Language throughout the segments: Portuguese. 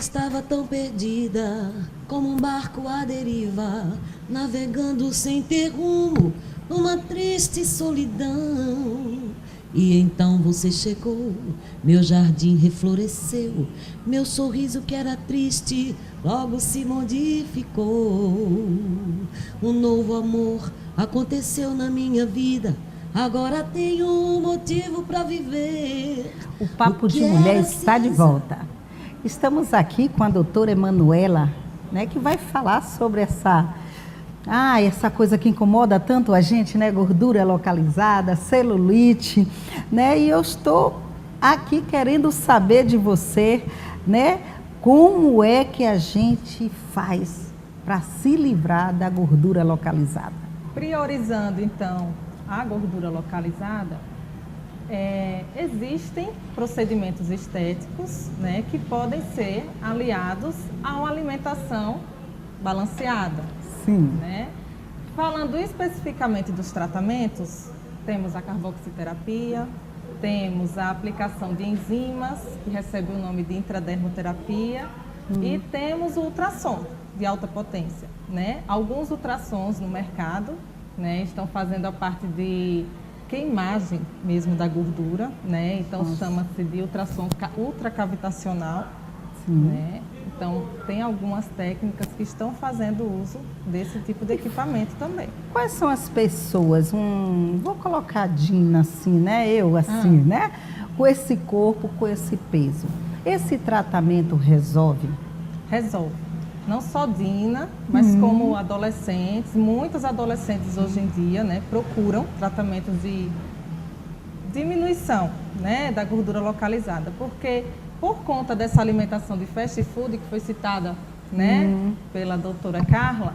estava tão perdida, como um barco à deriva, navegando sem ter rumo, numa triste solidão. E então você chegou, meu jardim refloresceu, meu sorriso que era triste logo se modificou. Um novo amor aconteceu na minha vida, agora tenho um motivo para viver. O Papo de Mulher está de volta. Estamos aqui com a doutora Emanuela, né, que vai falar sobre essa coisa que incomoda tanto a gente, né? Gordura localizada, celulite, né? E eu estou aqui querendo saber de você, né? Como é que a gente faz para se livrar da gordura localizada? Priorizando, então, a gordura localizada, existem procedimentos estéticos, né? Que podem ser aliados a uma alimentação balanceada. Sim. Né? Falando especificamente dos tratamentos, temos a carboxiterapia, temos a aplicação de enzimas, que recebe o nome de intradermoterapia, e temos o ultrassom de alta potência. Né? Alguns ultrassons no mercado, né, estão fazendo a parte de queimagem mesmo da gordura, né? Então chama-se de ultrassom ultracavitacional. Né? Então, tem algumas técnicas que estão fazendo uso desse tipo de equipamento também. Quais são as pessoas, vou colocar a Dina assim, né? Eu assim, né? Com esse corpo, com esse peso. Esse tratamento resolve? Resolve. Não só Dina, mas como adolescentes, muitos adolescentes hoje em dia, né, procuram tratamentos de diminuição, né, da gordura localizada, porque por conta dessa alimentação de fast food que foi citada, né, pela doutora Carla,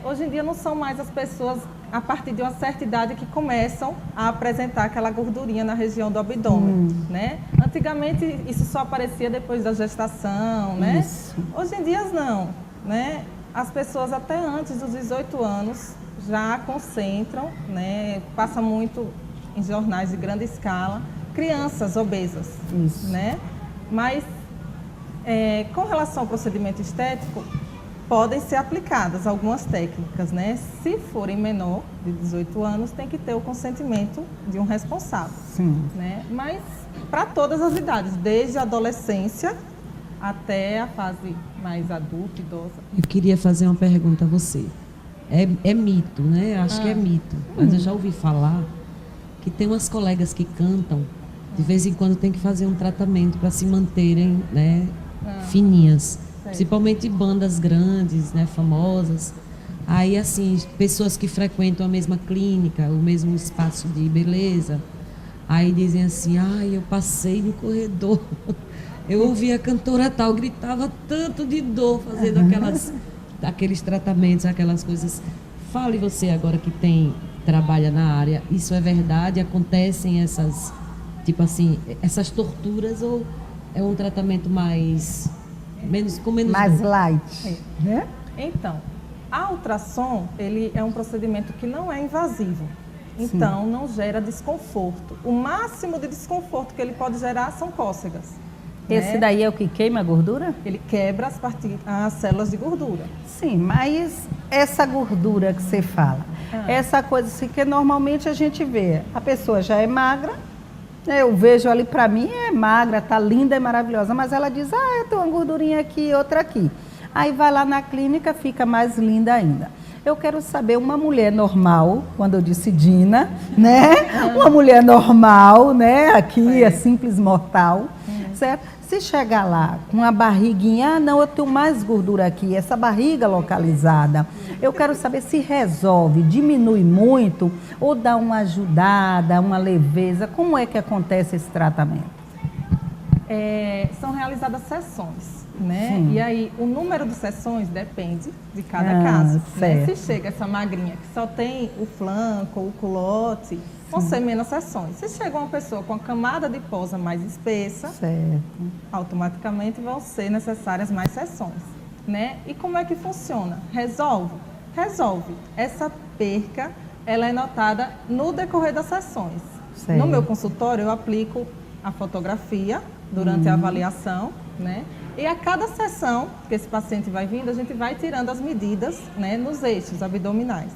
hoje em dia não são mais as pessoas a partir de uma certa idade que começam a apresentar aquela gordurinha na região do abdômen, né? Antigamente isso só aparecia depois da gestação, né? Isso. Hoje em dia não, né? As pessoas até antes dos 18 anos já concentram, né? Passa muito em jornais de grande escala, crianças obesas, né? Mas, com relação ao procedimento estético, podem ser aplicadas algumas técnicas, né? Se forem menor de 18 anos, tem que ter o consentimento de um responsável. Sim. Né? Mas para todas as idades, desde a adolescência até a fase mais adulta, idosa. Eu queria fazer uma pergunta a você. É mito, né? Acho que é mito. Mas eu já ouvi falar que tem umas colegas que cantam, de vez em quando tem que fazer um tratamento para se manterem, né, fininhas. Principalmente bandas grandes, né, famosas. Aí, assim, pessoas que frequentam a mesma clínica, o mesmo espaço de beleza, aí dizem assim, eu passei no corredor, eu ouvi a cantora tal, gritava tanto de dor fazendo aqueles tratamentos, aquelas coisas. Fale você agora que trabalha na área, isso é verdade? Acontecem essas, tipo assim, essas torturas ou é um tratamento com menos mais dor? light, né? Então, a ultrassom, ele é um procedimento que não é invasivo. Então, não gera desconforto. O máximo de desconforto que ele pode gerar são cócegas. Esse né? daí é o que queima a gordura? Ele quebra as células de gordura. Sim, mas essa gordura que você fala, essa coisa assim que normalmente a gente vê, a pessoa já é magra, eu vejo ali, para mim é magra, tá linda, é maravilhosa, mas ela diz, eu tenho uma gordurinha aqui, outra aqui. Aí vai lá na clínica, fica mais linda ainda. Eu quero saber, uma mulher normal, quando eu disse Dina, né? Uma mulher normal, né? Aqui é simples mortal, certo? Se chegar lá com a barriguinha, não, eu tenho mais gordura aqui, essa barriga localizada, eu quero saber se resolve, diminui muito ou dá uma ajudada, uma leveza, como é que acontece esse tratamento? São realizadas sessões, né? Sim. E aí o número de sessões depende de cada caso. Né? Se chega essa magrinha que só tem o flanco, o culote, vão ser menos sessões. Se chega uma pessoa com a camada de posa mais espessa, Certo. automaticamente vão ser necessárias mais sessões, né? E como é que funciona? Resolve? Resolve. Essa perca, ela é notada no decorrer das sessões. Certo. No meu consultório, eu aplico a fotografia durante a avaliação, né? E a cada sessão que esse paciente vai vindo, a gente vai tirando as medidas, né, nos eixos abdominais.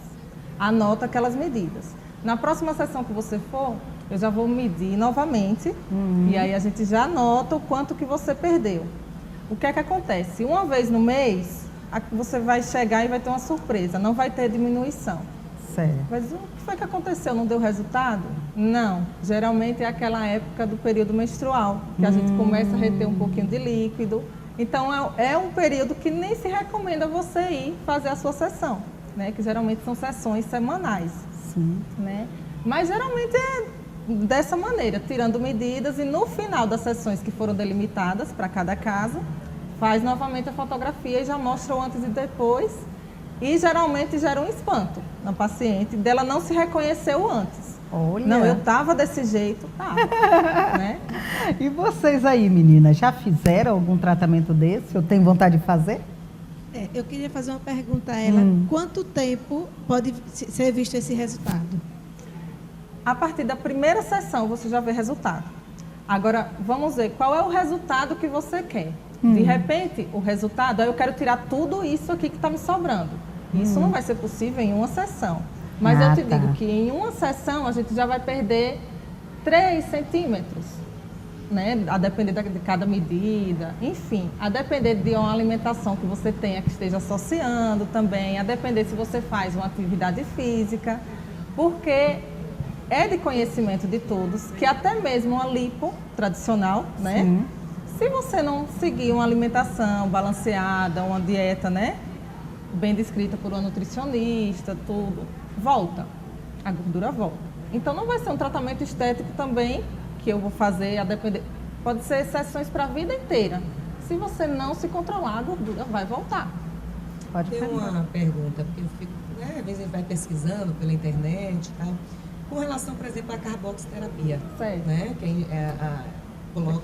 Anota aquelas medidas. Na próxima sessão que você for, eu já vou medir novamente e aí a gente já anota o quanto que você perdeu. O que é que acontece? Uma vez no mês, você vai chegar e vai ter uma surpresa, não vai ter diminuição. Certo. Mas o que foi que aconteceu? Não deu resultado? Não. Geralmente é aquela época do período menstrual, que a gente começa a reter um pouquinho de líquido. Então é um período que nem se recomenda você ir fazer a sua sessão, né? Que geralmente são sessões semanais. Sim. Né? Mas geralmente é dessa maneira, tirando medidas e no final das sessões que foram delimitadas para cada caso, faz novamente a fotografia e já mostra o antes e depois. E geralmente gera um espanto na paciente, dela não se reconhecer o antes. Olha. Não, eu tava desse jeito, tava, né? E vocês aí, meninas, já fizeram algum tratamento desse? Eu tenho vontade de fazer? Eu queria fazer uma pergunta a ela. Quanto tempo pode ser visto esse resultado? A partir da primeira sessão você já vê resultado. Agora, vamos ver qual é o resultado que você quer. De repente, o resultado, aí eu quero tirar tudo isso aqui que está me sobrando. Isso não vai ser possível em uma sessão. Mas eu te digo que em uma sessão a gente já vai perder 3 centímetros, né? A depender de cada medida, enfim, a depender de uma alimentação que você tenha que esteja associando também, a depender se você faz uma atividade física, porque é de conhecimento de todos que até mesmo uma lipo tradicional, né? Sim. Se você não seguir uma alimentação balanceada, uma dieta, né, bem descrita por uma nutricionista, tudo, volta. A gordura volta. Então não vai ser um tratamento estético também que eu vou fazer a depender. Pode ser sessões para a vida inteira. Se você não se controlar, a gordura vai voltar. Pode Tem perguntar. uma pergunta, porque eu fico, né, às vezes a gente vai pesquisando pela internet e tal, com relação, por exemplo, à carboxiterapia, Certo. né, que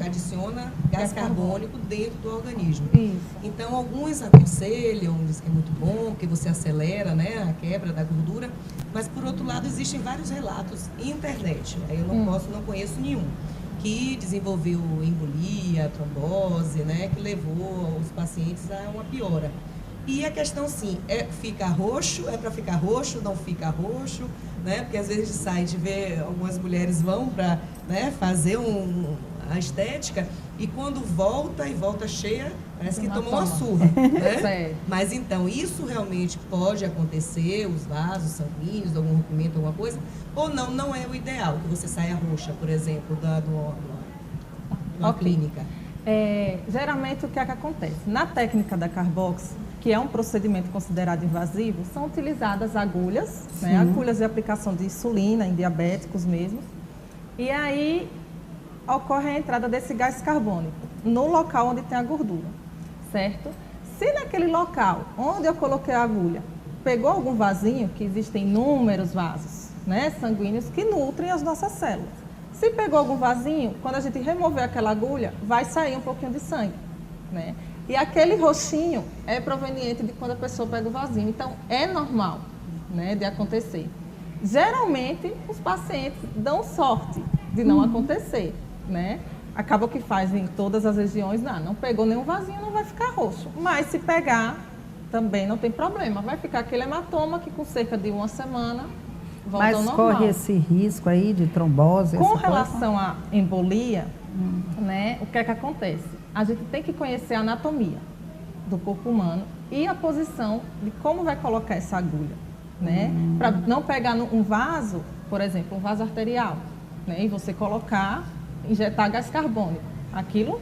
adiciona gás carbônico dentro do organismo. Isso. Então, alguns aconselham, dizem que é muito bom, que você acelera, né, a quebra da gordura, mas, por outro lado, existem vários relatos em internet. Aí eu não conheço nenhum, que desenvolveu embolia, trombose, né, que levou os pacientes a uma piora. E a questão, sim, fica roxo, é para ficar roxo, não fica roxo, né? Porque às vezes a gente sai de ver, algumas mulheres vão para, né, fazer a estética e quando volta cheia, parece que tomou uma surra, né? Certo. Mas então, isso realmente pode acontecer, os vasos sanguíneos, algum rompimento, alguma coisa, ou não é o ideal, que você saia roxa, por exemplo, de uma Ok. clínica? Geralmente o que é que acontece? Na técnica da Carbox, que é um procedimento considerado invasivo, são utilizadas agulhas, né, agulhas de aplicação de insulina em diabéticos mesmo, e aí ocorre a entrada desse gás carbônico no local onde tem a gordura, certo? Se naquele local onde eu coloquei a agulha pegou algum vasinho, que existem inúmeros vasos, né, sanguíneos que nutrem as nossas células. Se pegou algum vasinho, quando a gente remover aquela agulha, vai sair um pouquinho de sangue, né? E aquele roxinho é proveniente de quando a pessoa pega o vasinho. Então, é normal, né, de acontecer. Geralmente, os pacientes dão sorte de não acontecer, né? Acaba que faz em todas as regiões, não pegou nenhum vasinho, não vai ficar roxo. Mas se pegar, também não tem problema. Vai ficar aquele hematoma que com cerca de uma semana volta ao Mas normal. corre esse risco aí de trombose? Com essa relação à embolia, né, o que é que acontece? A gente tem que conhecer a anatomia do corpo humano e a posição de como vai colocar essa agulha, né? Para não pegar um vaso, por exemplo, um vaso arterial, né, e você colocar, injetar gás carbônico. Aquilo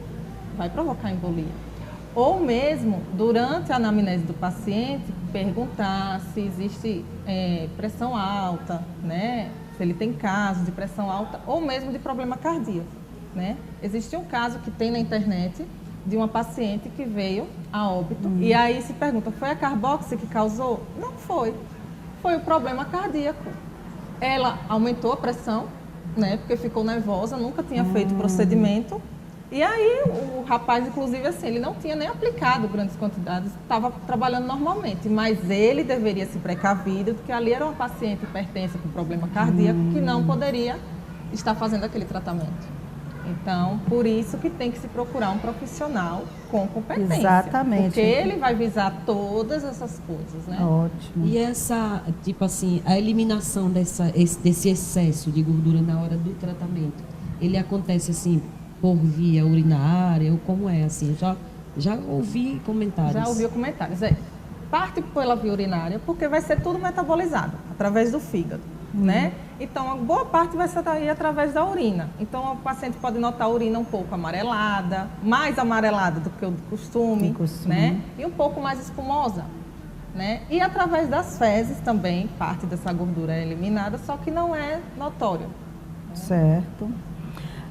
vai provocar embolia. Ou mesmo, durante a anamnese do paciente, perguntar se existe pressão alta, né? Se ele tem casos de pressão alta ou mesmo de problema cardíaco, né? Existe um caso que tem na internet de uma paciente que veio a óbito e aí se pergunta, foi a carboxi que causou? Não foi. Foi o problema cardíaco. Ela aumentou a pressão, né? Porque ficou nervosa, nunca tinha feito o procedimento. E aí o rapaz, inclusive, assim, ele não tinha nem aplicado grandes quantidades, estava trabalhando normalmente, mas ele deveria se precavido, porque ali era uma paciente hipertensa com problema cardíaco que não poderia estar fazendo aquele tratamento. Então, por isso que tem que se procurar um profissional com competência. Exatamente. Porque ele vai visar todas essas coisas, né? Ótimo. E essa, tipo assim, a eliminação desse excesso de gordura na hora do tratamento, ele acontece assim por via urinária ou como é assim? Já ouvi comentários. Já ouviu comentários. Parte pela via urinária, porque vai ser tudo metabolizado através do fígado, né? Então, a boa parte vai ser aí através da urina. Então, o paciente pode notar a urina um pouco amarelada, mais amarelada do que o costume, né? E um pouco mais espumosa, né? E através das fezes também, parte dessa gordura é eliminada, só que não é notório. Certo.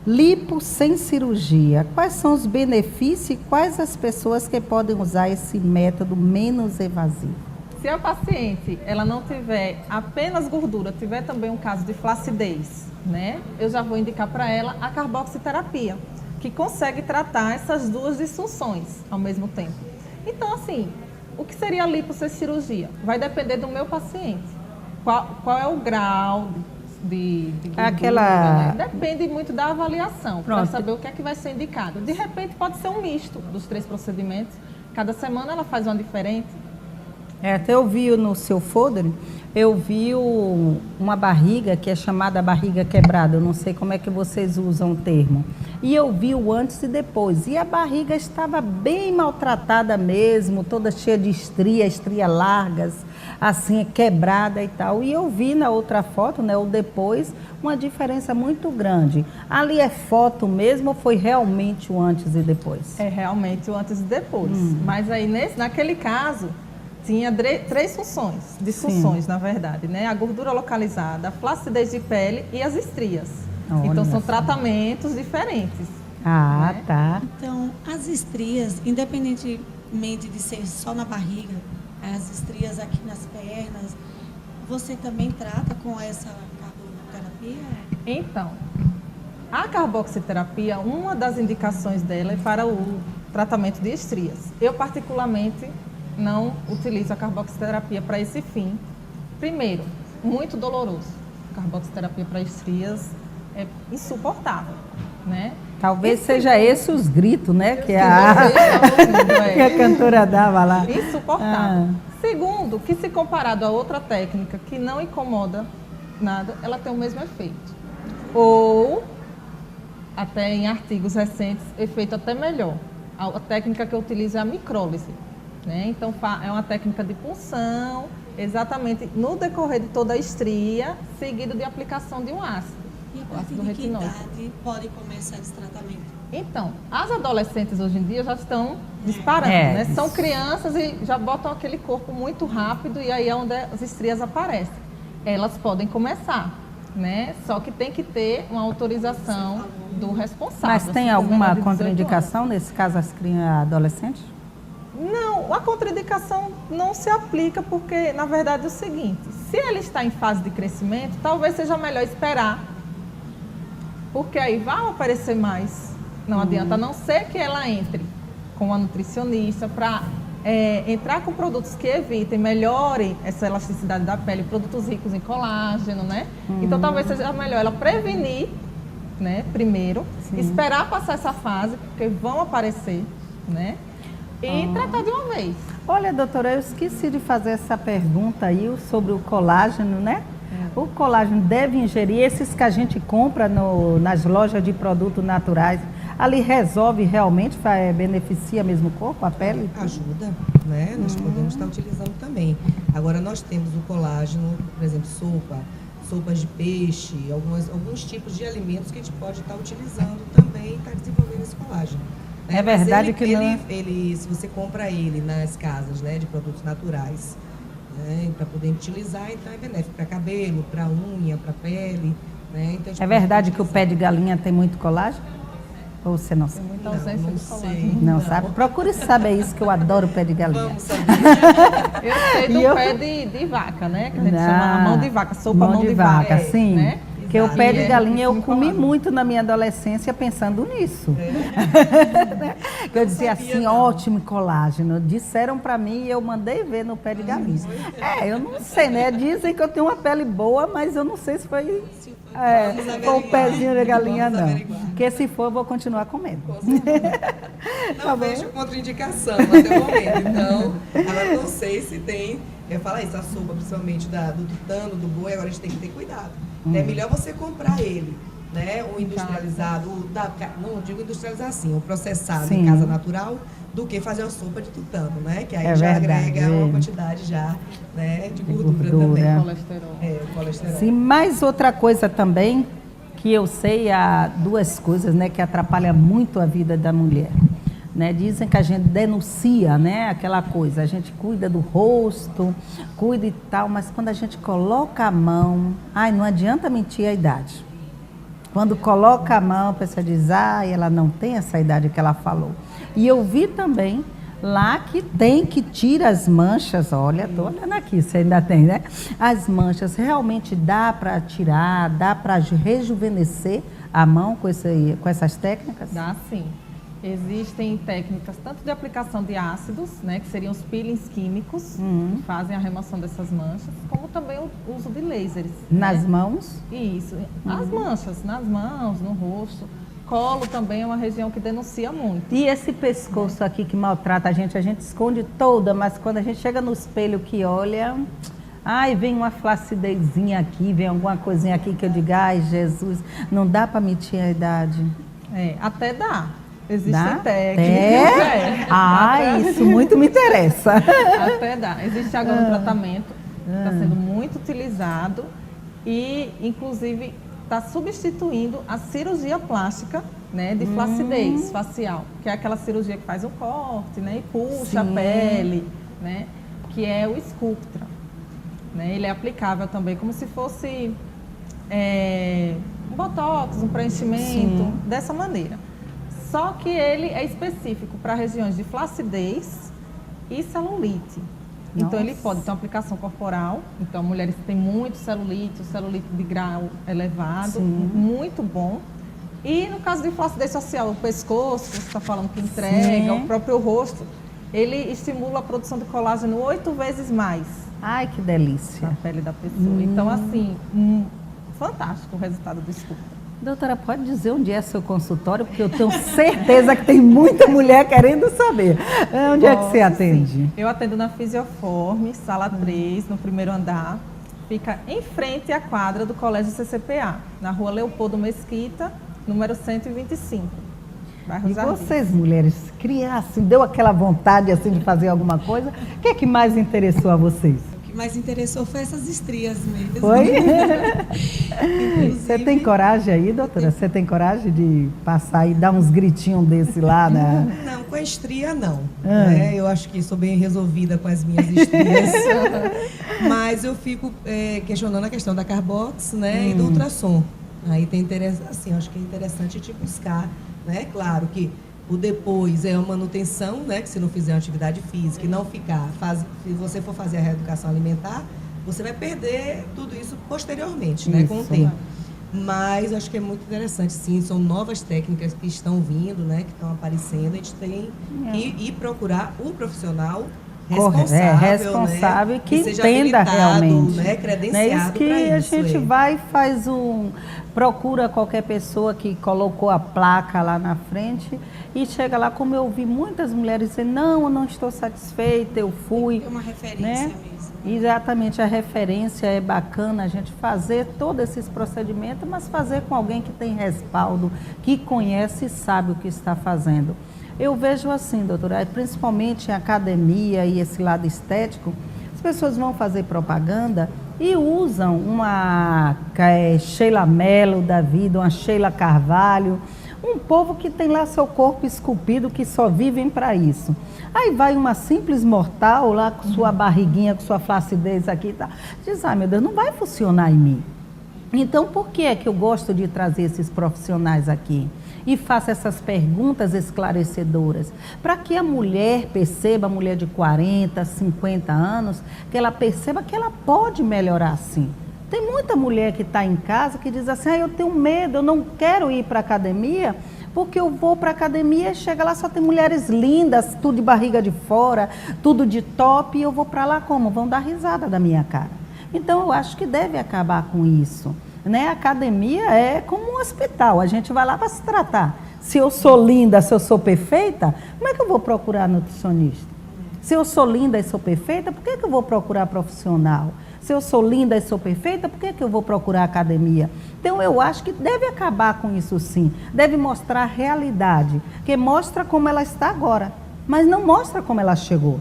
Lipo sem cirurgia. Quais são os benefícios e quais as pessoas que podem usar esse método menos evasivo? Se a paciente ela não tiver apenas gordura, tiver também um caso de flacidez, né? Eu já vou indicar para ela a carboxiterapia, que consegue tratar essas duas disfunções ao mesmo tempo. Então, assim, o que seria lipo sem cirurgia? Vai depender do meu paciente. Qual é o grau de gordura, né? Depende muito da avaliação, para saber o que é que vai ser indicado. De repente, pode ser um misto dos 3 procedimentos. Cada semana ela faz uma diferente. Até eu vi no seu folder, eu vi uma barriga que é chamada barriga quebrada, eu não sei como é que vocês usam o termo. E eu vi o antes e depois, e a barriga estava bem maltratada mesmo, toda cheia de estrias largas, assim, quebrada e tal. E eu vi na outra foto, né, o depois, uma diferença muito grande. Ali é foto mesmo ou foi realmente o antes e depois? É realmente o antes e depois. Mas aí, naquele caso, tinha 3 disfunções, na verdade, né? A gordura localizada, a flacidez de pele e as estrias. Olha, então, são tratamentos diferentes. Ah, né? tá. Então, as estrias, independentemente de ser só na barriga, as estrias aqui nas pernas, você também trata com essa carboterapia? Então, a carboxiterapia, uma das indicações dela é para o tratamento de estrias. Eu, particularmente, não utilizo a carboxiterapia para esse fim. Primeiro, muito doloroso. A carboxiterapia para estrias é insuportável, né? Talvez seja esse os gritos, né? Que você está ouvindo, que a cantora dava lá. Insuportável. Segundo, que se comparado a outra técnica que não incomoda nada, ela tem o mesmo efeito. Ou, até em artigos recentes, efeito até melhor. A técnica que eu utilizo é a micrólise. Né? Então, é uma técnica de punção, exatamente no decorrer de toda a estria, seguido de aplicação de um ácido. E a partir de que idade pode começar esse tratamento? Então, as adolescentes hoje em dia já estão disparando, né? São crianças e já botam aquele corpo muito rápido e aí é onde as estrias aparecem. Elas podem começar, né? Só que tem que ter uma autorização do responsável. Mas tem alguma contraindicação nesse caso as adolescentes? Não, a contraindicação não se aplica porque, na verdade, é o seguinte, se ele está em fase de crescimento, talvez seja melhor esperar, porque aí vai aparecer mais. Não adianta, a não ser que ela entre com a nutricionista para entrar com produtos que evitem, melhorem essa elasticidade da pele, produtos ricos em colágeno, né? Então, talvez seja melhor ela prevenir, né, primeiro, esperar passar essa fase, porque vão aparecer, né? E tratar de uma vez. Olha, doutora, eu esqueci de fazer essa pergunta aí sobre o colágeno, né? O colágeno deve ingerir esses que a gente compra nas lojas de produtos naturais. Ali resolve realmente, beneficia mesmo o corpo, a pele? Ajuda, né? Nós podemos estar utilizando também. Agora, nós temos o colágeno, por exemplo, sopas de peixe, alguns tipos de alimentos que a gente pode estar utilizando também para desenvolver esse colágeno. É verdade que não. Se você compra ele nas casas, né, de produtos naturais, né, para poder utilizar, então é benéfico para cabelo, para unha, para pele. Né, então é verdade que o pé de galinha tem muito colágeno? Ou você não sabe? Tem muita ausência de colágeno. Não sabe? Procure saber isso, que eu adoro o pé de galinha. Vamos saber. Eu sei do pé de vaca, né? Que a gente chama a mão de vaca, sopa mão de vaca. Sim. Né? Porque o pé de galinha eu riquíssimo em comi colágeno. muito na minha adolescência pensando nisso. Que eu dizia sabia, assim, não. ótimo colágeno. Disseram para mim e eu mandei ver no pé de galinha. Eu não sei, né? Dizem que eu tenho uma pele boa, mas eu não sei se foi Vamos com o averiguar. pezinho de galinha, Vamos não. averiguar. Porque se for, eu vou continuar comendo. Não vejo contraindicação até o momento. Então, agora não sei se tem. Eu ia falar isso, a sopa, principalmente do tutano, do boi, agora a gente tem que ter cuidado. É melhor você comprar ele, né? O industrializado, não digo industrializar assim, o processado Sim. em casa natural, do que fazer uma sopa de tutano, né? Que aí É já verdade. agrega uma quantidade já, né, de gordura gordura. também. Colesterol. O colesterol. Sim, mais outra coisa também, que eu sei, há duas coisas, né, que atrapalham muito a vida da mulher. Né? Dizem que a gente denuncia, né, aquela coisa, a gente cuida do rosto, cuida e tal, mas quando a gente coloca a mão, não adianta mentir a idade. Quando coloca a mão, a pessoa diz, ela não tem essa idade que ela falou. E eu vi também lá que tem que tira as manchas, olha, tô olhando aqui, você ainda tem, né? As manchas, realmente dá para tirar, dá para rejuvenescer a mão com essas técnicas? Dá sim. Existem técnicas tanto de aplicação de ácidos, né, que seriam os peelings químicos, que fazem a remoção dessas manchas, como também o uso de lasers. Nas né? mãos? Isso. As manchas, nas mãos, no rosto. Colo também é uma região que denuncia muito. E esse pescoço aqui que maltrata a gente esconde toda, mas quando a gente chega no espelho que olha, vem uma flacidezinha aqui, vem alguma coisinha aqui que eu digo, Jesus, não dá para mentir a idade. Até dá. Existem Dá? técnicas. Isso muito me interessa. Até dá. Existe agora um tratamento que está sendo muito utilizado e, inclusive, está substituindo a cirurgia plástica, né, de flacidez facial, que é aquela cirurgia que faz o corte, né, e puxa a pele, né, que é o Sculptra. Né? Ele é aplicável também como se fosse um botox, um preenchimento, dessa maneira. Só que ele é específico para regiões de flacidez e celulite. Então, ele pode ter uma aplicação corporal. Então, mulheres que têm muito celulite, o celulite de grau elevado, muito bom. E no caso de flacidez facial, o pescoço, que você está falando que entrega, o próprio rosto, ele estimula a produção de colágeno 8 vezes mais Ai, que delícia. na pele da pessoa. Então, assim, fantástico o resultado do Sculptra. Doutora, pode dizer onde é seu consultório? Porque eu tenho certeza que tem muita mulher querendo saber. Onde é que você atende? Sim. Eu atendo na Fisioforme, sala 3, no primeiro andar. Fica em frente à quadra do Colégio CCPA, na rua Leopoldo Mesquita, número 125, bairro E Jardim. vocês, mulheres, criassem, deu aquela vontade assim de fazer alguma coisa? O que é que mais interessou a vocês? O que mais interessou foi essas estrias mesmo. Foi? Inclusive, Você tem coragem aí, doutora? Você tem coragem de passar e dar uns gritinhos desse lá, né? Não, com a estria não. Né? Eu acho que sou bem resolvida com as minhas estrias. Mas eu fico questionando a questão da Carbox, né, e do ultrassom. Aí tem interesse, assim, acho que é interessante te buscar, né? Claro que o depois é uma manutenção, né? Que se não fizer uma atividade física e não ficar, se você for fazer a reeducação alimentar, você vai perder tudo isso posteriormente, né? Com o tempo. Mas acho que é muito interessante, sim. São novas técnicas que estão vindo, né? Que estão aparecendo. A gente tem que ir procurar um profissional responsável, né? Que seja entenda habilitado, realmente. né? É Credenciado isso que para a isso. gente vai e faz procura qualquer pessoa que colocou a placa lá na frente e chega lá, como eu vi muitas mulheres dizendo, não, eu não estou satisfeita, eu fui. é uma referência né? mesmo. Exatamente, a referência é bacana a gente fazer todos esses procedimentos, mas fazer com alguém que tem respaldo, que conhece e sabe o que está fazendo. Eu vejo assim, doutora, principalmente em academia e esse lado estético, as pessoas vão fazer propaganda e usam uma Sheila Mello da vida, uma Sheila Carvalho, um povo que tem lá seu corpo esculpido, que só vivem para isso. Aí vai uma simples mortal lá com sua barriguinha, com sua flacidez aqui e tal, diz, meu Deus, não vai funcionar em mim. Então, por que é que eu gosto de trazer esses profissionais aqui? E faço essas perguntas esclarecedoras, para que a mulher perceba, a mulher de 40, 50 anos, que ela perceba que ela pode melhorar sim. Tem muita mulher que está em casa que diz assim, eu tenho medo, eu não quero ir para a academia, porque eu vou para a academia e chega lá, só tem mulheres lindas, tudo de barriga de fora, tudo de top, e eu vou para lá como? Vão dar risada da minha cara. Então, eu acho que deve acabar com isso. Né? A academia é como um hospital, a gente vai lá para se tratar. Se eu sou linda, se eu sou perfeita, como é que eu vou procurar nutricionista? Se eu sou linda e sou perfeita, por que eu vou procurar profissional? Se eu sou linda e sou perfeita, por que eu vou procurar academia? Então, eu acho que deve acabar com isso sim. Deve mostrar a realidade, que mostra como ela está agora, mas não mostra como ela chegou.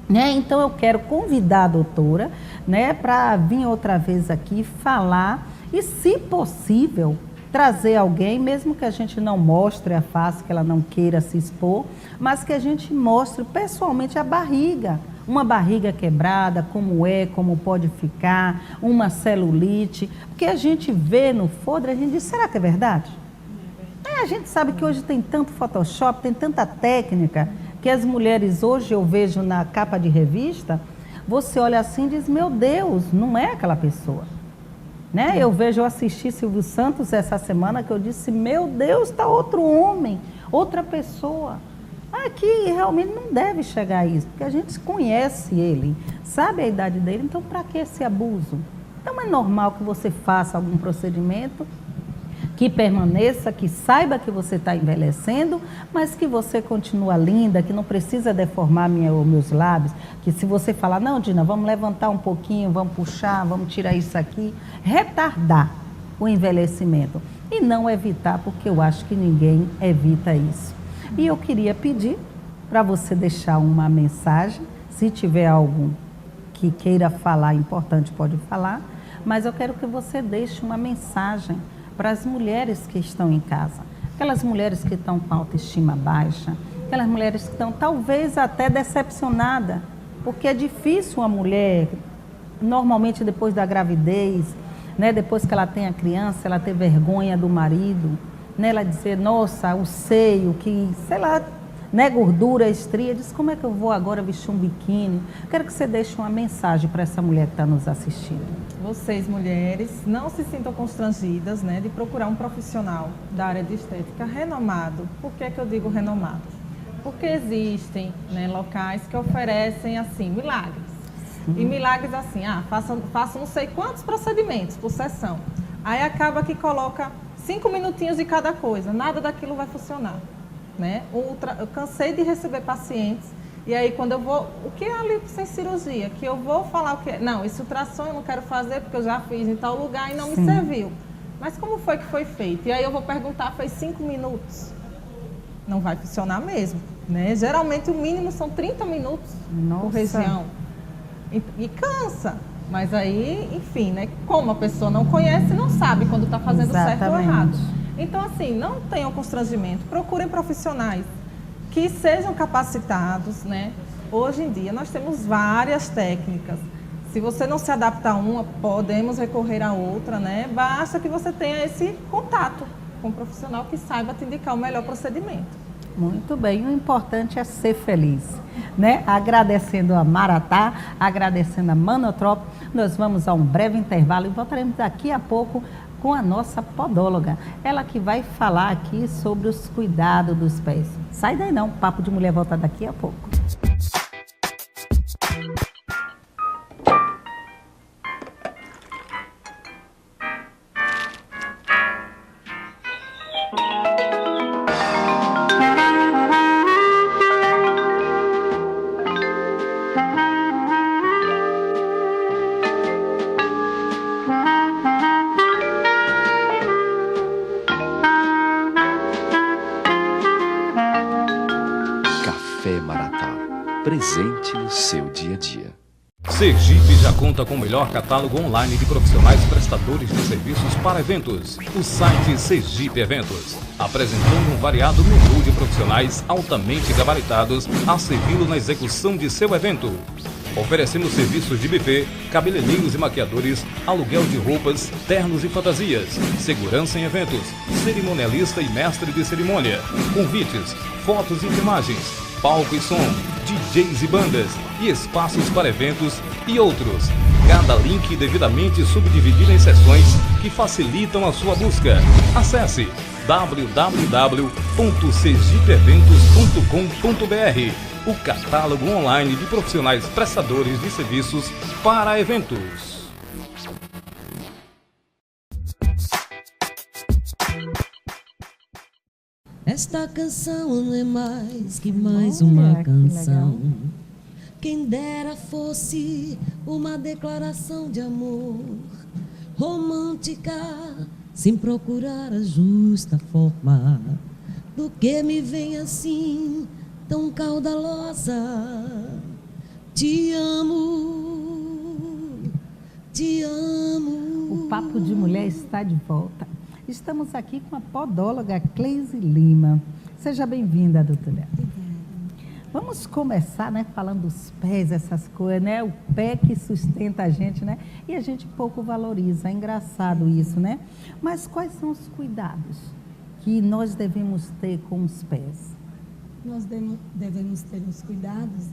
Né? Então, eu quero convidar a doutora, né, para vir outra vez aqui falar e, se possível, trazer alguém, mesmo que a gente não mostre a face, que ela não queira se expor, mas que a gente mostre pessoalmente a barriga. Uma barriga quebrada, como pode ficar, uma celulite. Porque a gente vê no Fodra, a gente diz, será que é verdade? A gente sabe que hoje tem tanto Photoshop, tem tanta técnica, que as mulheres hoje eu vejo na capa de revista, você olha assim e diz, meu Deus, não é aquela pessoa. Né? Eu assisti Silvio Santos essa semana que eu disse, meu Deus, está outro homem, outra pessoa. Aqui realmente não deve chegar a isso, porque a gente conhece ele, sabe a idade dele, então para que esse abuso? Então é normal que você faça algum procedimento, que permaneça, que saiba que você está envelhecendo, mas que você continua linda, que não precisa deformar meus lábios, que se você falar, não, Dina, vamos levantar um pouquinho, vamos puxar, vamos tirar isso aqui, retardar o envelhecimento e não evitar, porque eu acho que ninguém evita isso. E eu queria pedir para você deixar uma mensagem, se tiver algum que queira falar, importante pode falar, mas eu quero que você deixe uma mensagem para as mulheres que estão em casa, aquelas mulheres que estão com autoestima baixa, aquelas mulheres que estão talvez até decepcionadas, porque é difícil uma mulher, normalmente depois da gravidez, né, depois que ela tem a criança, ela ter vergonha do marido, né, ela dizer, nossa, o seio, que, sei lá, né, gordura, estria, diz, como é que eu vou agora vestir um biquíni? Quero que você deixe uma mensagem para essa mulher que está nos assistindo. Vocês, mulheres, não se sintam constrangidas, né, de procurar um profissional da área de estética renomado. Por que eu digo renomado? Porque existem, né, locais que oferecem, assim, milagres. E milagres assim, faça não sei quantos procedimentos por sessão. Aí acaba que coloca 5 minutinhos de cada coisa, nada daquilo vai funcionar. Né? Eu cansei de receber pacientes, e aí quando eu vou, o que é ali sem cirurgia? Que eu vou falar o que é? Não, esse ultrassom eu não quero fazer porque eu já fiz em tal lugar e não me serviu. Mas como foi que foi feito? E aí eu vou perguntar, foi 5 minutos? Não vai funcionar mesmo, né? Geralmente o mínimo são 30 minutos por região. E cansa. Mas aí, enfim, né? Como a pessoa não conhece, não sabe quando está fazendo certo ou errado. Então, assim, não tenham constrangimento, procurem profissionais que sejam capacitados, né? Hoje em dia, nós temos várias técnicas. Se você não se adapta a uma, podemos recorrer a outra, né? Basta que você tenha esse contato com um profissional que saiba te indicar o melhor procedimento. Muito bem, o importante é ser feliz, né? Agradecendo a Maratá, agradecendo a Manotrop, nós vamos a um breve intervalo e voltaremos daqui a pouco com a nossa podóloga, ela que vai falar aqui sobre os cuidados dos pés. Sai daí não, Papo de Mulher volta daqui a pouco. Presente no seu dia a dia. Sergipe já conta com o melhor catálogo online de profissionais prestadores de serviços para eventos. O site Sergipe Eventos, apresentando um variado menu de profissionais altamente gabaritados a servi-lo na execução de seu evento. Oferecemos serviços de buffet, cabeleireiros e maquiadores, aluguel de roupas, ternos e fantasias, segurança em eventos, cerimonialista e mestre de cerimônia, convites, fotos e filmagens, palco e som, DJs e bandas, e espaços para eventos e outros. Cada link devidamente subdividido em seções que facilitam a sua busca. Acesse www.cgipeeventos.com.br, o catálogo online de profissionais prestadores de serviços para eventos. Esta canção não é mais que mais uma que canção. legal. Quem dera fosse uma declaração de amor romântica, sem procurar a justa forma, do que me vem assim tão caudalosa. Te amo, te amo. O Papo de Mulher está de volta. Estamos aqui com a podóloga Cleise Lima. Seja bem-vinda, doutora. Vamos começar, né, falando dos pés, essas coisas, né? O pé que sustenta a gente, né? E a gente pouco valoriza. É engraçado isso, né? Mas quais são os cuidados que nós devemos ter com os pés? Nós devemos ter os cuidados,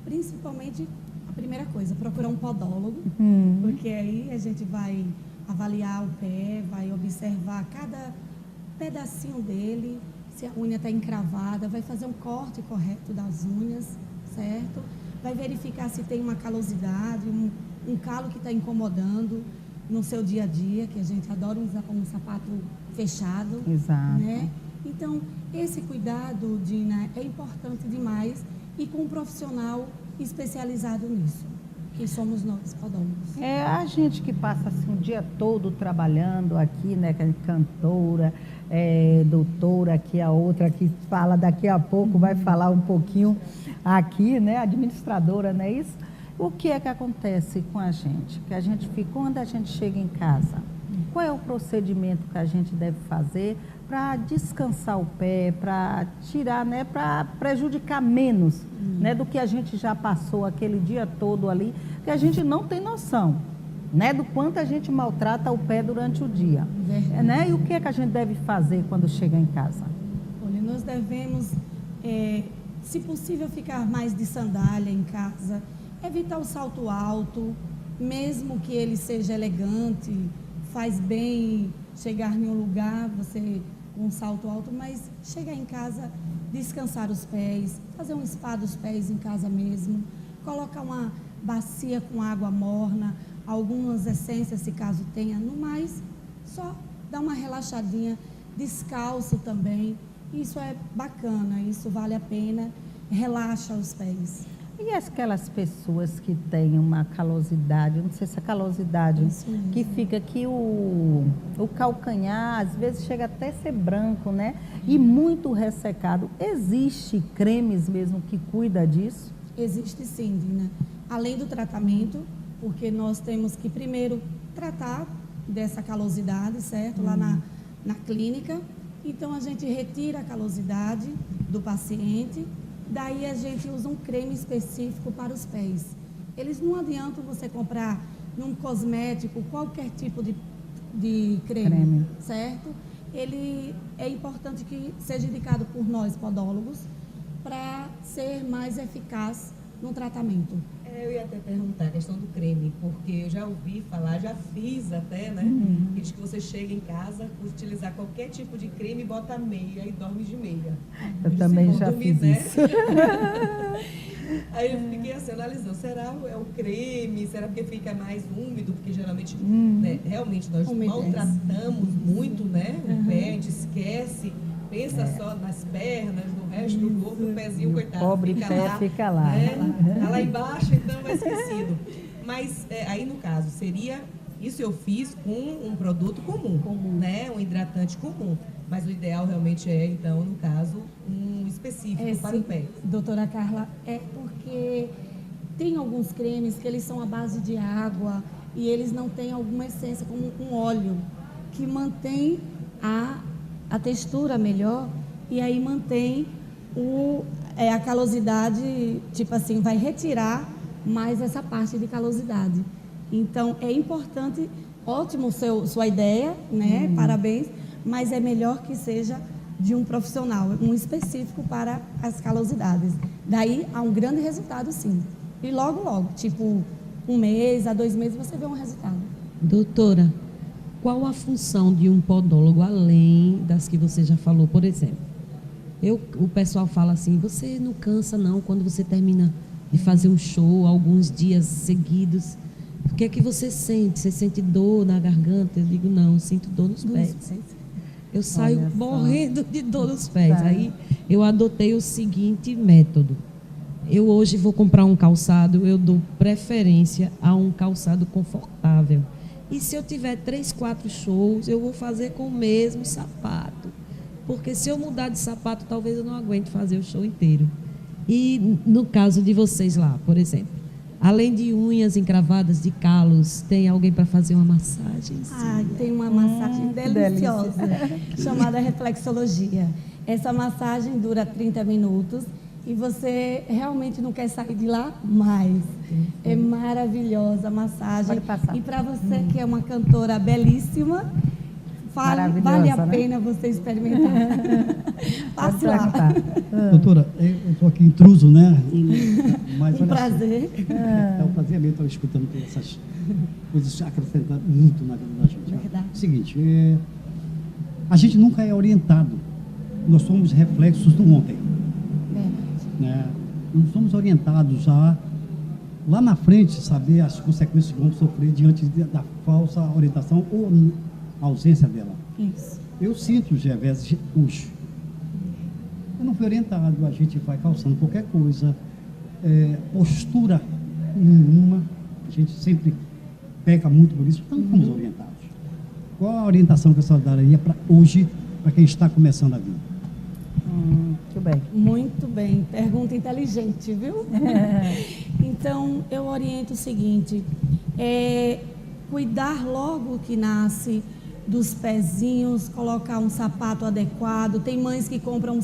principalmente, a primeira coisa, procurar um podólogo, porque aí a gente vai avaliar o pé, vai observar cada pedacinho dele, se a unha está encravada, vai fazer um corte correto das unhas, certo? Vai verificar se tem uma calosidade, um calo que está incomodando no seu dia a dia, que a gente adora usar um sapato fechado. Exato. Né? Então, esse cuidado, Dina, é importante demais e com um profissional especializado nisso, que somos nós, podólogos. É a gente que passa assim, o dia todo trabalhando aqui, né? Que é cantora, doutora, aqui a outra que fala daqui a pouco, vai falar um pouquinho aqui, né? Administradora, não é isso? O que é que acontece com a gente? Que a gente fica, quando a gente chega em casa, qual é o procedimento que a gente deve fazer para descansar o pé, para tirar, né, para prejudicar menos, né, do que a gente já passou aquele dia todo ali, que a gente não tem noção, né, do quanto a gente maltrata o pé durante o dia, né? E o que é que a gente deve fazer quando chega em casa? Olha, nós devemos, se possível, ficar mais de sandália em casa, evitar o salto alto, mesmo que ele seja elegante, faz bem chegar em um lugar, você com um salto alto, mas chegar em casa, descansar os pés, fazer um spa dos pés em casa mesmo, colocar uma bacia com água morna, algumas essências, se caso tenha, no mais, só dar uma relaxadinha, descalço também, isso é bacana, isso vale a pena, relaxa os pés. E aquelas pessoas que têm uma calosidade, não sei se é calosidade, que fica aqui o calcanhar, às vezes chega até a ser branco, né? E muito ressecado. Existe cremes mesmo que cuida disso? Existe sim, Dina. Além do tratamento, porque nós temos que primeiro tratar dessa calosidade, certo? Lá na clínica. Então a gente retira a calosidade do paciente. Daí a gente usa um creme específico para os pés. Eles não adiantam você comprar num cosmético qualquer tipo de creme, certo? Ele é importante que seja indicado por nós, podólogos, para ser mais eficaz no tratamento. Eu ia até perguntar a questão do creme, porque eu já ouvi falar, já fiz até, né? Que diz que você chega em casa, utilizar qualquer tipo de creme, bota meia e dorme de meia. Eu também já fiz isso. Aí eu fiquei assim, analisando, será é o creme? Será porque fica mais úmido? Porque geralmente, né, realmente nós maltratamos muito, né? O pé, a gente esquece, pensa só nas pernas, no resto do corpo, o pezinho, coitado, pobre fica pé lá, fica lá. né? Tá lá embaixo, então vai esquecido. Mas aí no caso, seria, isso eu fiz com um produto comum, né? Um hidratante comum. Mas o ideal realmente é, então, no caso, um específico para o pé. Doutora Carla, é porque tem alguns cremes que eles são à base de água e eles não têm alguma essência, como um óleo, que mantém a textura melhor e aí mantém a calosidade, tipo assim, vai retirar mais essa parte de calosidade. Então, é importante, ótimo sua ideia, né? Parabéns. Mas é melhor que seja de um profissional, um específico para as calosidades. Daí há um grande resultado, sim. E logo, tipo 1 mês a 2 meses, você vê um resultado. Doutora, qual a função de um podólogo além das que você já falou? Por exemplo, o pessoal fala assim, você não cansa não quando você termina de fazer um show alguns dias seguidos? O que é que você sente? Você sente dor na garganta? Eu digo, não, sinto dor nos pés. Eu saio morrendo de dor nos pés. Aí eu adotei o seguinte método. Eu hoje vou comprar um calçado, eu dou preferência a um calçado confortável. E se eu tiver 3, 4 shows, eu vou fazer com o mesmo sapato. Porque se eu mudar de sapato, talvez eu não aguente fazer o show inteiro. E no caso de vocês lá, por exemplo, além de unhas encravadas, de calos, tem alguém para fazer uma massagem? Tem uma massagem deliciosa, chamada reflexologia. Essa massagem dura 30 minutos e você realmente não quer sair de lá mais. É maravilhosa a massagem. E para você que é uma cantora belíssima, vale a pena você experimentar. Passe lá. Doutora, eu estou aqui intruso, né? Mas um prazer. É um prazer mesmo estar escutando todas essas coisas acrescentando muito na vida da gente. Verdade. Seguinte, a gente nunca é orientado. Nós somos reflexos do ontem. Verdade. Né? Não somos orientados a, lá na frente, saber as consequências que vamos sofrer diante da falsa orientação ou a ausência dela. Isso. Eu sinto, Gervésio, hoje. Eu não fui orientado, a gente vai calçando qualquer coisa, postura nenhuma, a gente sempre peca muito por isso, então não fomos orientados. Qual a orientação que a senhora daria para hoje, para quem está começando a vida? Muito bem. Muito bem, pergunta inteligente, viu? Então, eu oriento o seguinte, cuidar logo que nasce dos pezinhos, colocar um sapato adequado. Tem mães que compram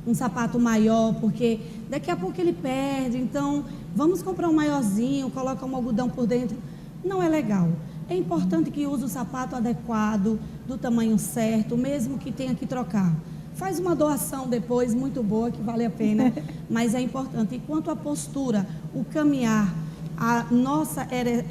um sapato maior, porque daqui a pouco ele perde, então vamos comprar um maiorzinho, coloca um algodão por dentro. Não é legal. É importante que use o sapato adequado, do tamanho certo, mesmo que tenha que trocar. Faz uma doação depois, muito boa, que vale a pena, mas é importante. E quanto à postura, o caminhar, a nossa,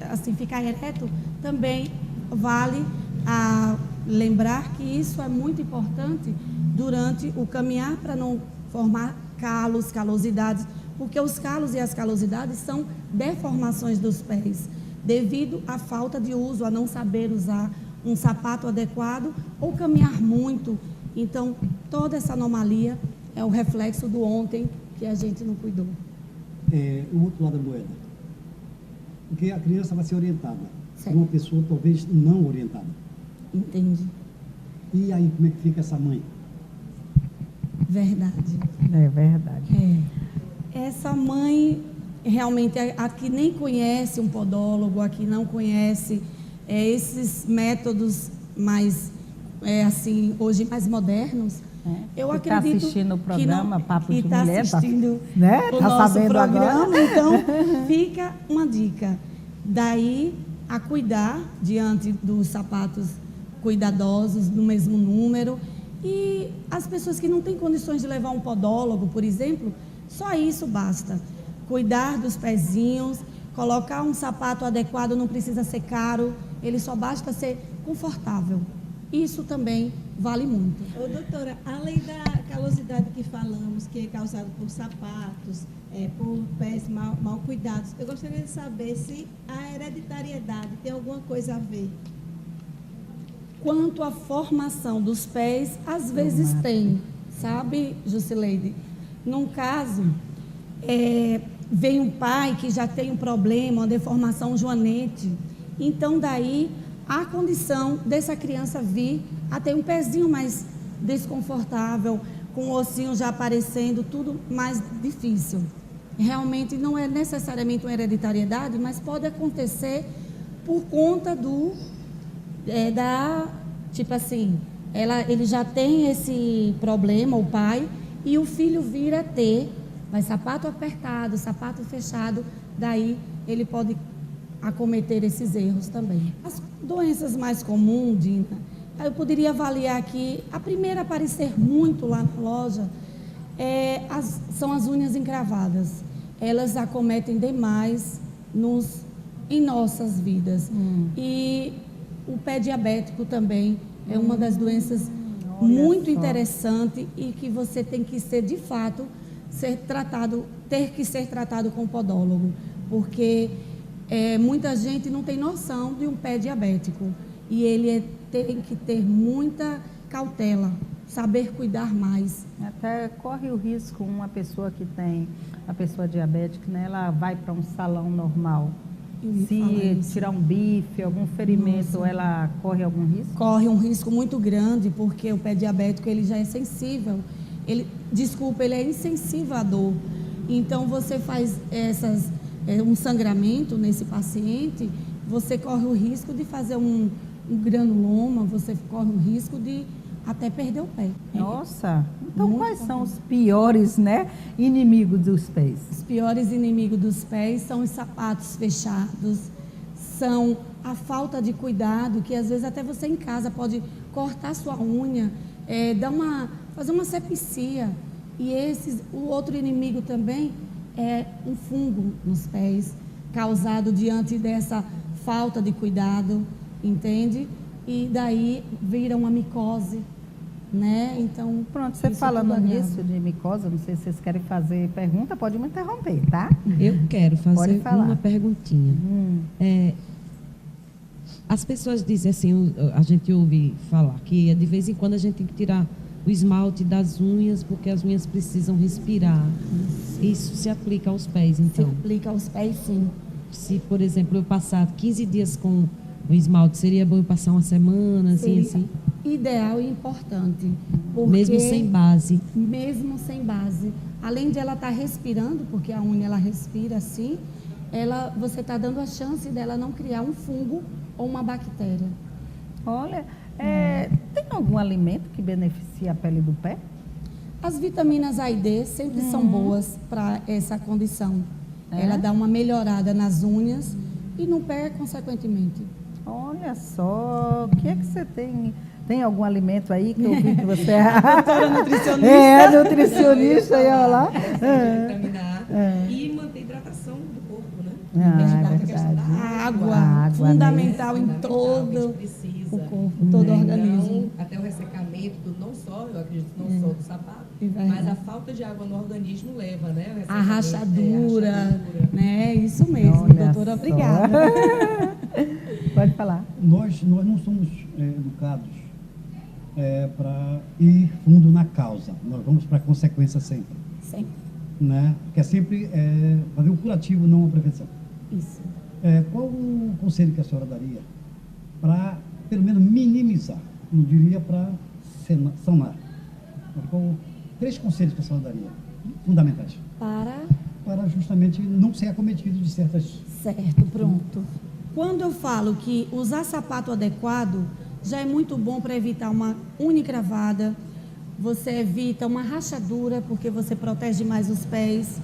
assim, ficar ereto, também vale a lembrar que isso é muito importante durante o caminhar para não formar calos, calosidades, porque os calos e as calosidades são deformações dos pés, devido à falta de uso, a não saber usar um sapato adequado ou caminhar muito. Então, toda essa anomalia é o reflexo do ontem que a gente não cuidou. O outro lado da moeda. Porque a criança vai ser orientada por uma pessoa talvez não orientada. Entendi. E aí, como é que fica essa mãe? Verdade. É verdade. Essa mãe, realmente, a que nem conhece um podólogo, a que não conhece esses métodos mais, assim, hoje mais modernos, eu acredito que está assistindo o programa Papo de Mulher, Mulher, está assistindo o tá nosso sabendo programa, agora. então fica uma dica. Daí a cuidar diante dos sapatos cuidadosos, no mesmo número. E as pessoas que não têm condições de levar um podólogo, por exemplo, só isso basta. Cuidar dos pezinhos, colocar um sapato adequado, não precisa ser caro, ele só basta ser confortável. Isso também vale muito. Ô, doutora, além da calosidade que falamos, que é causada por sapatos, por pés mal cuidados, eu gostaria de saber se a hereditariedade tem alguma coisa a ver. Quanto à formação dos pés, às vezes tem, sabe, Jusileide? Num caso, vem um pai que já tem um problema, uma deformação joanete, então daí a condição dessa criança vir a ter um pezinho mais desconfortável, com o ossinho já aparecendo, tudo mais difícil. Realmente não é necessariamente uma hereditariedade, mas pode acontecer por conta tipo assim, ele já tem esse problema, o pai, e o filho vir a ter, mas sapato apertado, sapato fechado, daí ele pode acometer esses erros também. As doenças mais comuns, Dina, eu poderia avaliar aqui, a primeira a aparecer muito lá na loja são as unhas encravadas. Elas acometem demais em nossas vidas. E o pé diabético também é uma das doenças muito interessante e que você tem que ser, de fato, ter que ser tratado com podólogo, porque muita gente não tem noção de um pé diabético e ele tem que ter muita cautela, saber cuidar mais. Até corre o risco, uma pessoa que tem a pessoa diabética, né, ela vai para um salão normal. Se tirar um bife, algum ferimento, ela corre algum risco? Corre um risco muito grande, porque o pé diabético ele já é sensível. Ele é insensível à dor. Então, você faz um sangramento nesse paciente, você corre o risco de fazer um granuloma, você corre o risco de até perder o pé. Nossa, então quais são os piores, né, inimigos dos pés? Os piores inimigos dos pés são os sapatos fechados, são a falta de cuidado, que às vezes até você em casa pode cortar sua unha, fazer uma sepsia. E o outro inimigo também é um fungo nos pés, causado diante dessa falta de cuidado, entende? E daí vira uma micose, né? Então, pronto, você falando nisso de micose, não sei se vocês querem fazer pergunta, pode me interromper, tá? Eu quero fazer uma perguntinha. As pessoas dizem assim, a gente ouve falar que de vez em quando a gente tem que tirar o esmalte das unhas, porque as unhas precisam respirar. Isso se aplica aos pés, então? Se aplica aos pés, sim. Se, por exemplo, eu passar 15 dias com o esmalte, seria bom eu passar uma semana, assim? Ideal e importante. Mesmo sem base? Mesmo sem base. Além de ela estar respirando, porque a unha ela respira assim, você está dando a chance dela não criar um fungo ou uma bactéria. Olha, tem algum alimento que beneficia a pele do pé? As vitaminas A e D sempre são boas para essa condição. Ela dá uma melhorada nas unhas e no pé, consequentemente. Olha só, o que é que você tem? Tem algum alimento aí que eu vi que você é doutora nutricionista? Nutricionista, aí, olha lá. Vitaminar e manter a hidratação do corpo, né? Verdade. A água fundamental, né? Em todo o corpo, todo o organismo. Até o ressecamento, não só, eu acredito, não só do sapato, mas a falta de água no organismo leva, né? A rachadura, né? Isso mesmo, doutora, obrigada. Pode falar. Nós não somos educados para ir fundo na causa. Nós vamos para a consequência sempre. Sempre. Né? Que é sempre fazer o curativo, não a prevenção. Isso. Qual o conselho que a senhora daria para, pelo menos, minimizar? Não diria para sanar. Mas 3 conselhos que a senhora daria, fundamentais. Para justamente não ser acometido de certas... Certo, pronto. Quando eu falo que usar sapato adequado já é muito bom para evitar uma unha encravada, você evita uma rachadura, porque você protege mais os pés.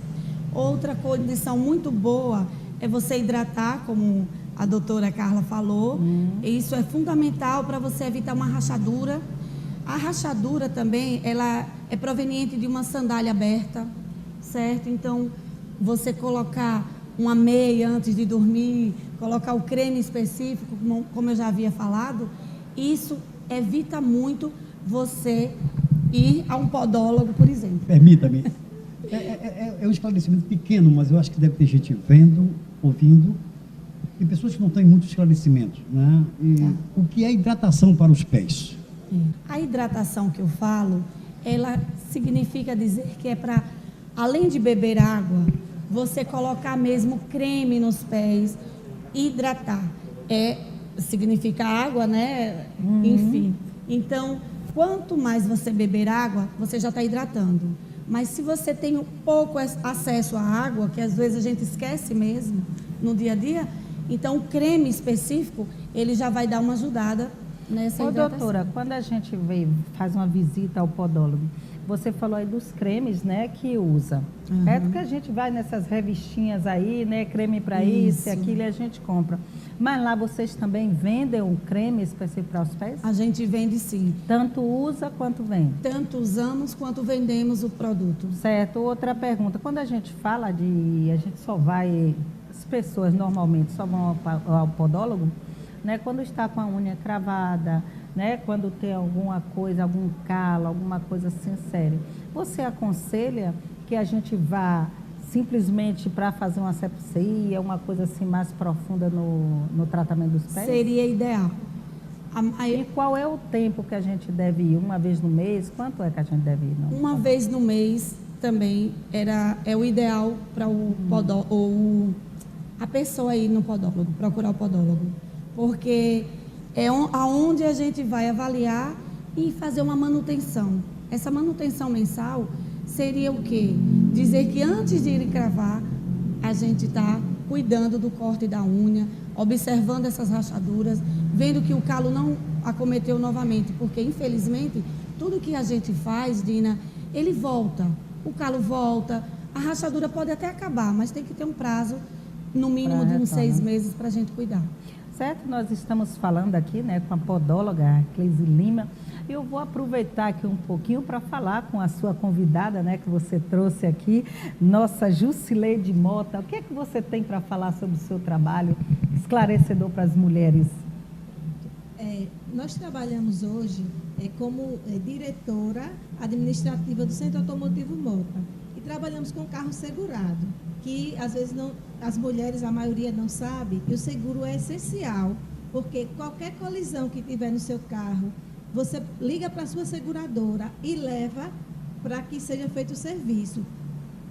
Outra condição muito boa é você hidratar, como a doutora Carla falou. Isso é fundamental para você evitar uma rachadura. A rachadura também, ela é proveniente de uma sandália aberta, certo? Então, você colocar uma meia antes de dormir, colocar o creme específico, como eu já havia falado, isso evita muito você ir a um podólogo, por exemplo. Permita-me. É um esclarecimento pequeno, mas eu acho que deve ter gente vendo, ouvindo, e pessoas que não têm muito esclarecimento, né? O que é hidratação para os pés? A hidratação que eu falo, ela significa dizer que é para, além de beber água, você colocar mesmo creme nos pés, hidratar. Significa água, né? Enfim. Então, quanto mais você beber água, você já está hidratando. Mas se você tem um pouco acesso à água, que às vezes a gente esquece mesmo no dia a dia, então o creme específico, ele já vai dar uma ajudada nessa hidratação. Doutora, quando a gente faz uma visita ao podólogo, Você falou aí dos cremes, né, que usa. É que a gente vai nessas revistinhas aí, né, creme para isso e aquilo, e a gente compra. Mas lá vocês também vendem um creme específico para os pés? A gente vende sim. Tanto usa quanto vende? Tanto usamos quanto vendemos o produto. Certo. Outra pergunta. Quando a gente fala de... A gente só vai... As pessoas normalmente só vão ao podólogo, né, quando está com a unha cravada, né, quando tem alguma coisa, algum calo, alguma coisa assim séria. Você aconselha que a gente vá simplesmente para fazer uma asepsia, uma coisa assim mais profunda no tratamento dos pés? Seria ideal. E qual é o tempo que a gente deve ir? Uma vez no mês? Quanto é que a gente deve ir? Uma vez no mês também é o ideal para a pessoa ir no podólogo, procurar o podólogo. Porque é aonde a gente vai avaliar e fazer uma manutenção. Essa manutenção mensal seria o quê? Dizer que antes de ir cravar, a gente está cuidando do corte da unha, observando essas rachaduras, vendo que o calo não acometeu novamente, porque infelizmente tudo que a gente faz, Dina, ele volta, o calo volta, a rachadura pode até acabar, mas tem que ter um prazo, no mínimo de uns 6 meses para a gente cuidar. Certo? Nós estamos falando aqui, né, com a podóloga Cleise Lima. Eu vou aproveitar aqui um pouquinho para falar com a sua convidada, né, que você trouxe aqui, nossa Jusileide Mota. O que é que você tem para falar sobre o seu trabalho esclarecedor para as mulheres? Nós trabalhamos hoje como diretora administrativa do Centro Automotivo Mota e trabalhamos com carro segurado, que às vezes as mulheres, a maioria não sabe, que o seguro é essencial, porque qualquer colisão que tiver no seu carro, você liga para a sua seguradora e leva para que seja feito o serviço.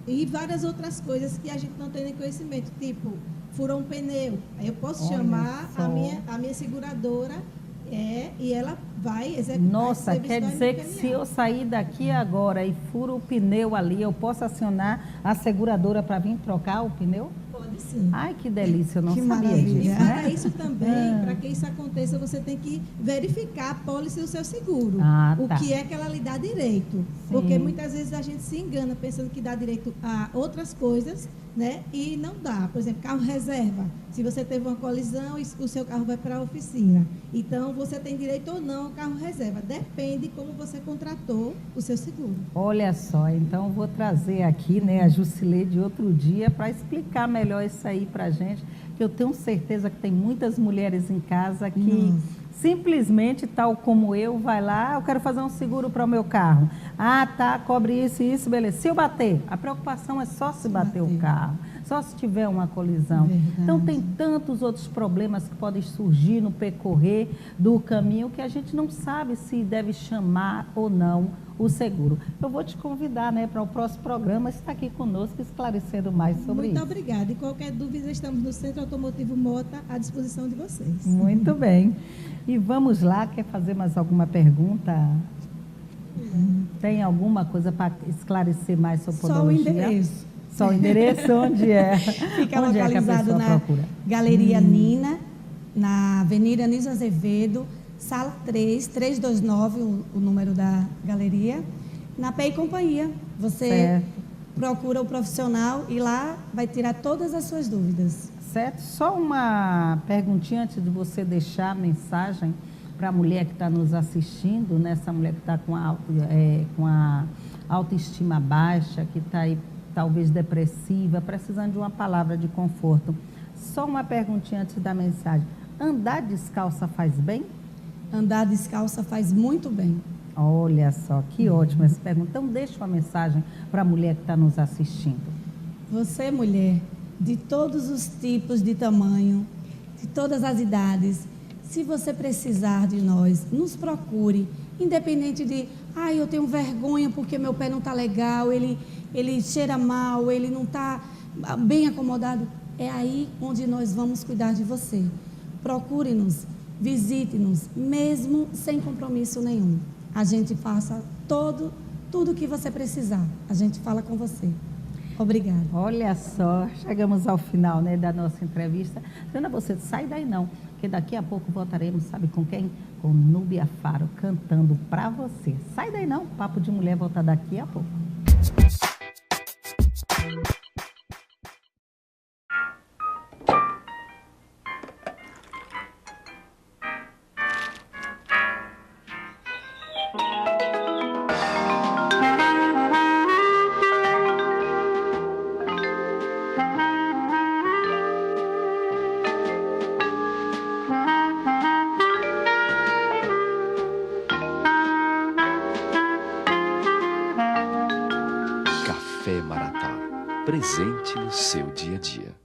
E várias outras coisas que a gente não tem nem conhecimento, tipo, furou um pneu, aí eu posso chamar a minha seguradora e ela vai executar. Nossa, quer dizer que se eu sair daqui agora e furo o pneu ali, eu posso acionar a seguradora para vir trocar o pneu? Pode sim. Ai, que delícia, eu não Que sabia maravilha. disso. E para isso também, para que isso aconteça, você tem que verificar a pólice do seu seguro. O que é que ela lhe dá direito. Sim. Porque muitas vezes a gente se engana pensando que dá direito a outras coisas, né? E não dá. Por exemplo, carro reserva. Se você teve uma colisão, o seu carro vai para a oficina. Então, você tem direito ou não ao carro reserva. Depende como você contratou o seu seguro. Olha só, então vou trazer aqui, né, a Jusileide outro dia para explicar melhor isso aí para a gente, que eu tenho certeza que tem muitas mulheres em casa que simplesmente, tal como eu, vai lá, eu quero fazer um seguro para o meu carro. Ah, tá, cobre isso e isso, beleza. Se eu bater, a preocupação é só se bater o carro, só se tiver uma colisão. Verdade. Então, tem tantos outros problemas que podem surgir no percorrer do caminho que a gente não sabe se deve chamar ou não o seguro. Eu vou te convidar, né, para o próximo programa, estar aqui conosco esclarecendo mais sobre isso. Muito obrigada. E qualquer dúvida, estamos no Centro Automotivo Mota à disposição de vocês. Muito bem. E vamos lá, quer fazer mais alguma pergunta? Tem alguma coisa para esclarecer mais sobre podologia? Só o endereço. Só o endereço? Onde é? Fica onde localizado na procura? Galeria Nina, na Avenida Anísio Azevedo, Sala 3, 329, o número da galeria, na Pé e Companhia. Você procura o profissional e lá vai tirar todas as suas dúvidas. Certo? Só uma perguntinha antes de você deixar a mensagem para a mulher que está nos assistindo, né? Essa mulher que está com a autoestima baixa, que está aí talvez depressiva, precisando de uma palavra de conforto. Só uma perguntinha antes da mensagem. Andar descalça faz bem? Andar descalça faz muito bem. Olha só, que ótimo essa pergunta. Então, deixa uma mensagem para a mulher que está nos assistindo. Você, mulher, de todos os tipos de tamanho, de todas as idades, se você precisar de nós, nos procure, independente de, eu tenho vergonha porque meu pé não está legal, ele cheira mal, ele não está bem acomodado. É aí onde nós vamos cuidar de você. Procure-nos, visite-nos, mesmo sem compromisso nenhum. A gente faça tudo o que você precisar. A gente fala com você. Obrigada. Olha só, chegamos ao final, né, da nossa entrevista. Dona, você sai daí não, porque daqui a pouco voltaremos, sabe com quem? Com Núbia Faro, cantando pra você. Sai daí não, Papo de Mulher volta daqui a pouco. Café Maratá, presente no seu dia a dia.